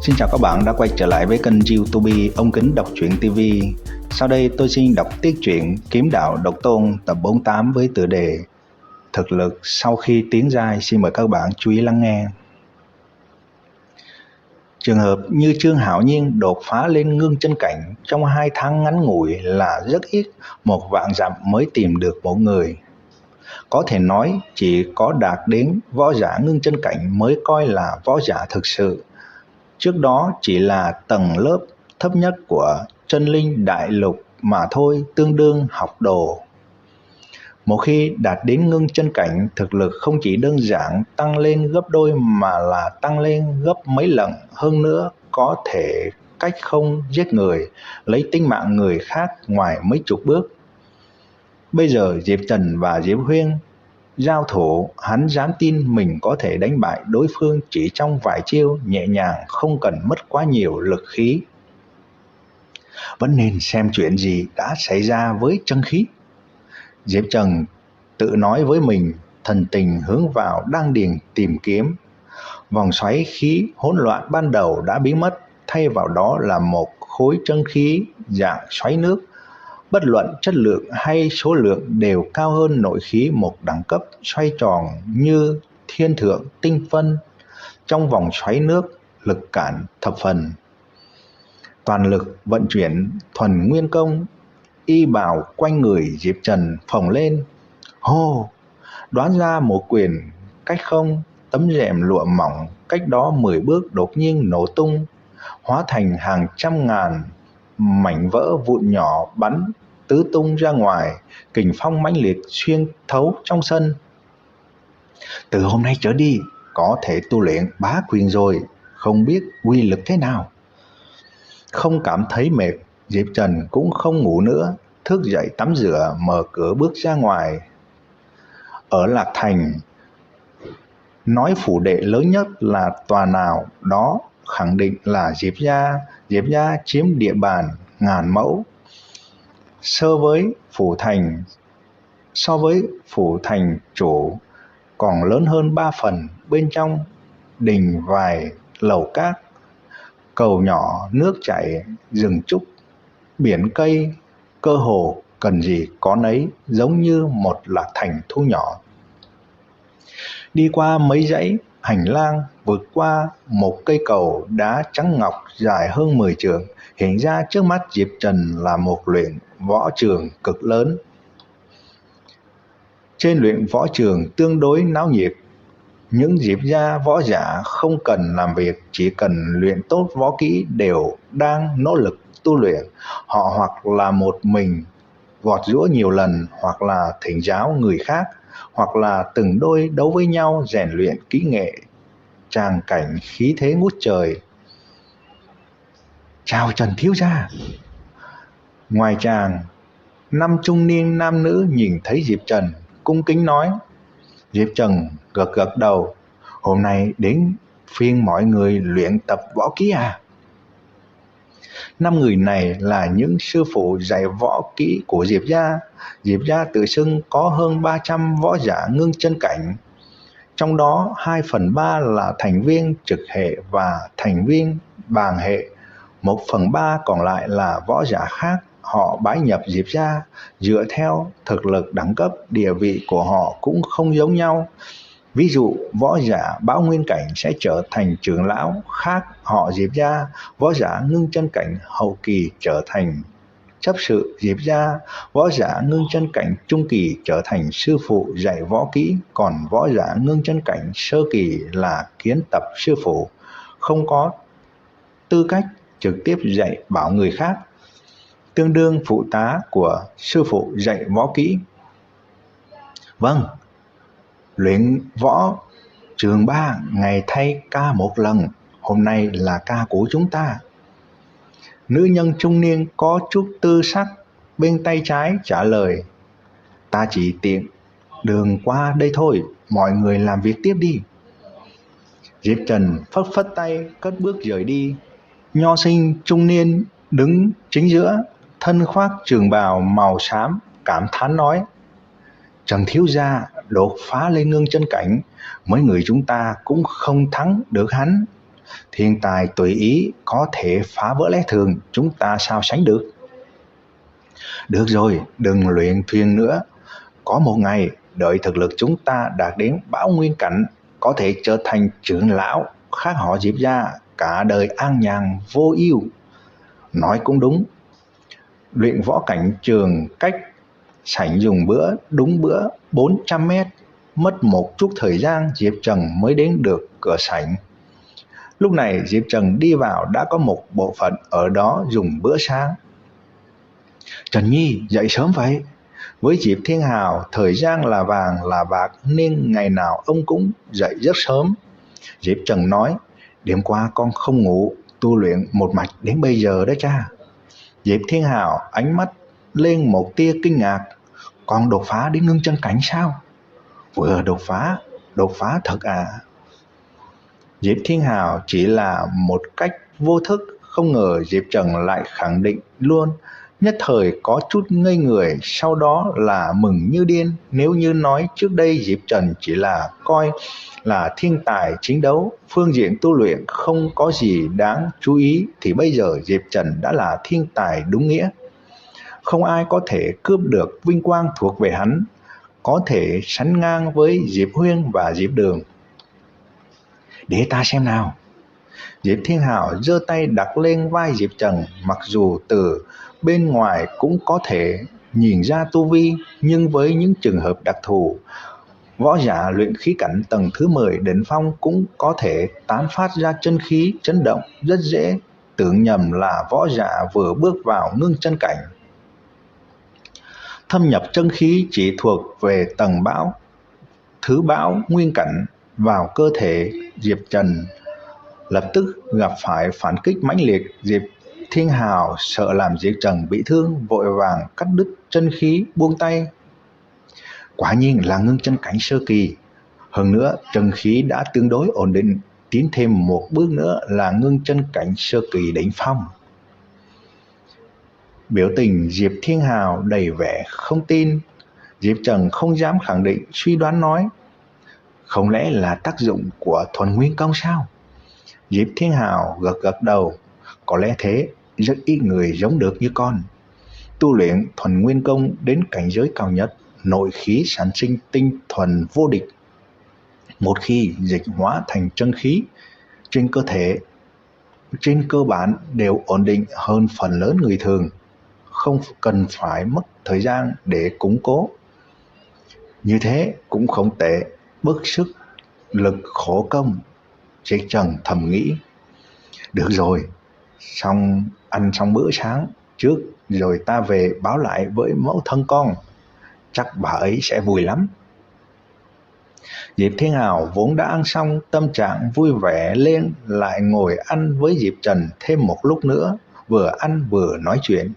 Xin chào các bạn đã quay trở lại với kênh YouTube Ống Kính Đọc Truyện TV. Sau đây tôi xin đọc tiếp truyện Kiếm Đạo Độc Tôn tập 48 với tựa đề Thực lực sau khi tiến giai. Xin mời các bạn chú ý lắng nghe. Trường hợp như Trương Hạo Nhiên đột phá lên ngưng chân cảnh trong 2 tháng ngắn ngủi là rất ít, 1 vạn dặm mới tìm được một người. Có thể nói chỉ có đạt đến võ giả ngưng chân cảnh mới coi là võ giả thực sự. Trước đó chỉ là tầng lớp thấp nhất của chân linh đại lục mà thôi, tương đương học đồ. Một khi đạt đến ngưng chân cảnh, thực lực không chỉ đơn giản tăng lên gấp đôi mà là tăng lên gấp mấy lần, hơn nữa có thể cách không giết người, lấy tính mạng người khác ngoài mấy chục bước. Bây giờ Diệp Trần và Diệp Huyên giao thủ, hắn dám tin mình có thể đánh bại đối phương chỉ trong vài chiêu, nhẹ nhàng, không cần mất quá nhiều lực khí. Vẫn nên xem chuyện gì đã xảy ra với chân khí. Diệp Trần tự nói với mình, thần tình hướng vào đan điền tìm kiếm. Vòng xoáy khí hỗn loạn ban đầu đã biến mất, thay vào đó là một khối chân khí dạng xoáy nước. Bất luận chất lượng hay số lượng đều cao hơn nội khí một đẳng cấp, xoay tròn như thiên thượng tinh phân. Trong vòng xoáy nước, lực cản thập phần. Toàn lực vận chuyển thuần nguyên công, y bào quanh người Diệp Trần phồng lên. Hô! Đoán ra một quyền cách không, tấm rèm lụa mỏng cách đó 10 bước đột nhiên nổ tung, hóa thành hàng trăm ngàn mảnh vỡ vụn nhỏ bắn tứ tung ra ngoài, kình phong mãnh liệt xuyên thấu trong sân. Từ hôm nay trở đi, có thể tu luyện bá quyền rồi, không biết uy lực thế nào. Không cảm thấy mệt, Diệp Trần cũng không ngủ nữa, thức dậy tắm rửa, mở cửa bước ra ngoài. Ở Lạc Thành, nói phủ đệ lớn nhất là tòa nào đó, khẳng định là Diệp gia. Diệp gia chiếm địa bàn ngàn mẫu. So với phủ thành chủ còn lớn hơn 3 phần. Bên trong đình vài lầu cát, cầu nhỏ nước chảy, rừng trúc, biển cây, cơ hồ cần gì có nấy, giống như một Lạc Thành thu nhỏ. Đi qua mấy dãy hành lang, vượt qua một cây cầu đá trắng ngọc dài hơn 10 trượng, hiện ra trước mắt Diệp Trần là một luyện võ trường cực lớn. Trên luyện võ trường tương đối náo nhiệt, những Diệp gia võ giả không cần làm việc, chỉ cần luyện tốt võ kỹ đều đang nỗ lực tu luyện. Họ hoặc là một mình gọt giũa nhiều lần, hoặc là thỉnh giáo người khác, hoặc là từng đôi đấu với nhau rèn luyện kỹ nghệ. Tràng cảnh khí thế ngút trời. Chào Trần thiếu gia. Ngoài tràng, 5 trung niên nam nữ nhìn thấy Diệp Trần, cung kính nói. Diệp Trần gật gật đầu. Hôm nay đến phiên mọi người luyện tập võ kỹ à? 5 người này là những sư phụ dạy võ kỹ của Diệp gia. Diệp gia tự xưng có hơn 300 võ giả ngưng chân cảnh. Trong đó 2/3 là thành viên trực hệ và thành viên bàn hệ. 1/3 còn lại là võ giả khác. Họ bái nhập Diệp gia, dựa theo thực lực đẳng cấp, địa vị của họ cũng không giống nhau. Ví dụ, võ giả Bão Nguyên cảnh sẽ trở thành trưởng lão khác họ Diệp gia, võ giả ngưng chân cảnh hậu kỳ trở thành chấp sự Diệp gia, võ giả ngưng chân cảnh trung kỳ trở thành sư phụ dạy võ kỹ, còn võ giả ngưng chân cảnh sơ kỳ là kiến tập sư phụ, không có tư cách trực tiếp dạy bảo người khác, tương đương phụ tá của sư phụ dạy võ kỹ. Vâng, luyện võ trường 3 ngày thay ca một lần, hôm nay là ca của chúng ta. Nữ nhân trung niên có chút tư sắc bên tay trái trả lời. Ta chỉ tiện đường qua đây thôi, mọi người làm việc tiếp đi. Diệp Trần phất phất tay cất bước rời đi. Nho sinh trung niên đứng chính giữa, thân khoác trường bào màu xám, cảm thán nói. Trần thiếu gia đột phá lên ngưng chân cảnh, mấy người chúng ta cũng không thắng được hắn. Thiên tài tùy ý có thể phá vỡ lẽ thường, chúng ta sao sánh được. Được rồi, đừng luyện thuyền nữa. Có một ngày, đợi thực lực chúng ta đạt đến bão nguyên cảnh, có thể trở thành trưởng lão, khác họ Diệp gia, cả đời an nhàn vô ưu. Nói cũng đúng. Luyện võ cảnh trường cách sảnh dùng bữa đúng bữa 400 mét, mất một chút thời gian Diệp Trần mới đến được cửa sảnh. Lúc này Diệp Trần đi vào đã có một bộ phận ở đó dùng bữa sáng. Trần Nhi dậy sớm vậy. Với Diệp Thiên Hào, thời gian là vàng là bạc nên ngày nào ông cũng dậy rất sớm. Diệp Trần nói, đêm qua con không ngủ, tu luyện một mạch đến bây giờ đó cha. Diệp Thiên Hào ánh mắt lên một tia kinh ngạc, con đột phá đến ngưng chân cảnh sao? Vừa đột phá thật à? Diệp Thiên Hào chỉ là một cách vô thức, không ngờ Diệp Trần lại khẳng định luôn. Nhất thời có chút ngây người, sau đó là mừng như điên. Nếu như nói trước đây Diệp Trần chỉ là coi là thiên tài chiến đấu, phương diện tu luyện không có gì đáng chú ý, thì bây giờ Diệp Trần đã là thiên tài đúng nghĩa. Không ai có thể cướp được vinh quang thuộc về hắn, có thể sánh ngang với Diệp Huyên và Diệp Đường. Để ta xem nào. Diệp Thiên Hào giơ tay đặt lên vai Diệp Trần, mặc dù từ bên ngoài cũng có thể nhìn ra tu vi, nhưng với những trường hợp đặc thù, võ giả luyện khí cảnh tầng thứ 10 đỉnh phong cũng có thể tán phát ra chân khí chấn động, rất dễ tưởng nhầm là võ giả vừa bước vào ngưng chân cảnh. Thâm nhập chân khí chỉ thuộc về tầng thứ bão nguyên cảnh vào cơ thể Diệp Trần, lập tức gặp phải phản kích mãnh liệt. Diệp Thiên Hào sợ làm Diệp Trần bị thương, vội vàng cắt đứt chân khí, buông tay. Quả nhiên là ngưng chân cảnh sơ kỳ, hơn nữa chân khí đã tương đối ổn định, tiến thêm một bước nữa là ngưng chân cảnh sơ kỳ đỉnh phong. Biểu tình Diệp Thiên Hào đầy vẻ không tin. Diệp Trần không dám khẳng định, suy đoán nói, không lẽ là tác dụng của thuần nguyên công sao? Diệp Thiên Hào gật đầu, có lẽ thế, rất ít người giống được như con. Tu luyện thuần nguyên công đến cảnh giới cao nhất, nội khí sản sinh tinh thuần vô địch. Một khi dịch hóa thành chân khí, trên cơ thể trên cơ bản đều ổn định hơn phần lớn người thường, không cần phải mất thời gian để củng cố. Như thế cũng không tệ, bớt sức lực khổ công. Diệp Trần thầm nghĩ. Được rồi, ăn xong bữa sáng trước rồi ta về báo lại với mẫu thân con, chắc bà ấy sẽ vui lắm. Diệp Thiên Hào vốn đã ăn xong, tâm trạng vui vẻ lên, lại ngồi ăn với Diệp Trần thêm một lúc nữa, vừa ăn vừa nói chuyện.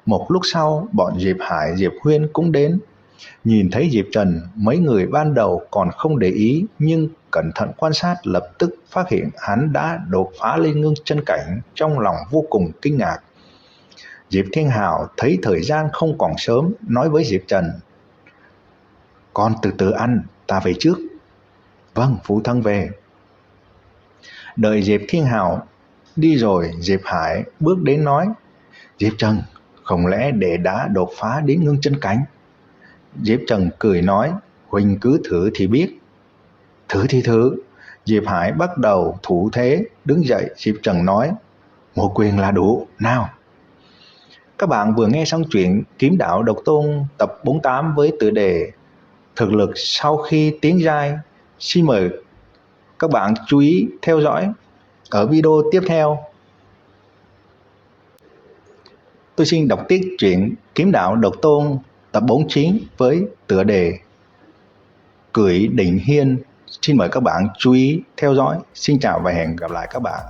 Một lúc sau, bọn Diệp Hải, Diệp Huyên cũng đến. Nhìn thấy Diệp Trần, mấy người ban đầu còn không để ý, nhưng cẩn thận quan sát lập tức phát hiện hắn đã đột phá lên ngưng chân cảnh, trong lòng vô cùng kinh ngạc. Diệp Thiên Hào thấy thời gian không còn sớm, nói với Diệp Trần, con từ từ ăn, ta về trước. Vâng, phụ thân về. Đợi Diệp Thiên Hào đi rồi, Diệp Hải bước đến nói, Diệp Trần, không lẽ đệ đã đột phá đến ngưng chân cảnh? Diệp Trần cười nói, huynh cứ thử thì biết. Thử thì thử. Diệp Hải bắt đầu thủ thế, đứng dậy. Diệp Trần nói, một quyền là đủ, nào. Các bạn vừa nghe xong chuyện Kiếm Đạo Độc Tôn tập 48 với tựa đề Thực lực sau khi tiến giai. Xin mời các bạn chú ý theo dõi ở video tiếp theo. Tôi xin đọc tiếp chuyện Kiếm Đạo Độc Tôn tập 49 với tựa đề Cưỡi Đỉnh Hiên. Xin mời các bạn chú ý theo dõi. Xin chào và hẹn gặp lại các bạn.